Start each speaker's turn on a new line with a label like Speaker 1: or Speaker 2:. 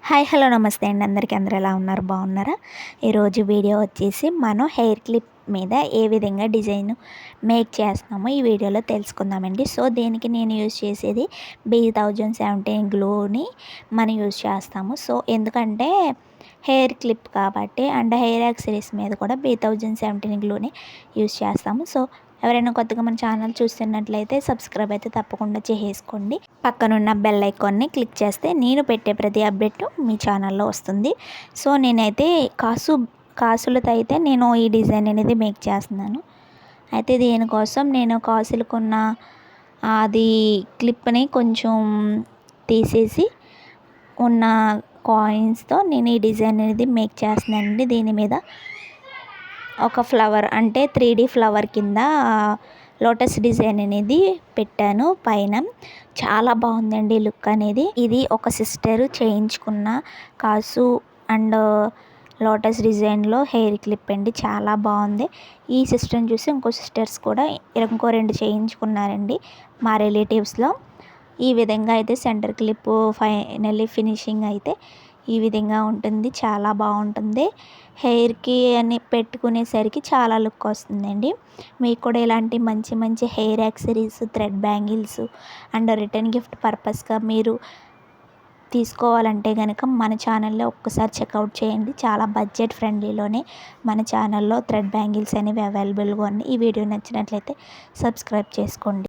Speaker 1: Hi hello నమస్తే అండి అందరికీ. అందరూ ఎలా ఉన్నారు, బాగున్నారా? ఈరోజు వీడియో వచ్చేసి మనం హెయిర్ క్లిప్ మీద ఏ విధంగా డిజైన్ మేక్ చేస్తున్నామో ఈ వీడియోలో తెలుసుకుందామండి. సో దీనికి నేను యూజ్ చేసేది B1017 గ్లూని మనం యూజ్ చేస్తాము. సో ఎందుకంటే హెయిర్ క్లిప్ కాబట్టి అండ్ హెయిర్ యాక్సరీస్ మీద కూడా B1017 గ్లూని యూజ్ చేస్తాము. సో ఎవరైనా కొత్తగా మన ఛానల్ చూస్తున్నట్లయితే సబ్స్క్రైబ్ అయితే తప్పకుండా చేసేసుకోండి. పక్కనున్న బెల్ ఐకాన్ని క్లిక్ చేస్తే నేను పెట్టే ప్రతి అప్డేట్ మీ ఛానల్లో వస్తుంది. సో నేనైతే కాసులతో అయితే నేను ఈ డిజైన్ అనేది మేక్ చేస్తున్నాను. అయితే దీనికోసం నేను కాసులకున్న అది క్లిప్ని కొంచెం తీసేసి ఉన్న కాయిన్స్తో నేను ఈ డిజైన్ అనేది మేక్ చేస్తున్నానండి. దీని మీద ఒక ఫ్లవర్ అంటే 3D ఫ్లవర్ కింద లోటస్ డిజైన్ అనేది పెట్టాను పైన. చాలా బాగుందండి లుక్ అనేది. ఇది ఒక సిస్టర్ చేయించుకున్న కాసు అండ్ లోటస్ డిజైన్లో హెయిర్ క్లిప్ అండి. చాలా బాగుంది. ఈ సిస్టర్ని చూసి ఇంకో సిస్టర్స్ కూడా ఇంకో 2 చేయించుకున్నారండి మా రిలేటివ్స్లో. ఈ విధంగా అయితే సెంటర్ క్లిప్ ఫైనల్లీ ఫినిషింగ్ అయితే ఈ విధంగా ఉంటుంది. చాలా బాగుంటుంది. హెయిర్కి అని పెట్టుకునేసరికి చాలా లుక్ వస్తుందండి. మీకు కూడా ఇలాంటి మంచి మంచి hair accessories, thread bangles and return gift పర్పస్గా మీరు తీసుకోవాలంటే కనుక మన ఛానల్లో ఒక్కసారి చెక్అవుట్ చేయండి. చాలా బడ్జెట్ ఫ్రెండ్లీలోనే మన ఛానల్లో థ్రెడ్ బ్యాంగిల్స్ అనేవి అవైలబుల్గా ఉన్నాయి. ఈ వీడియో నచ్చినట్లయితే సబ్స్క్రైబ్ చేసుకోండి.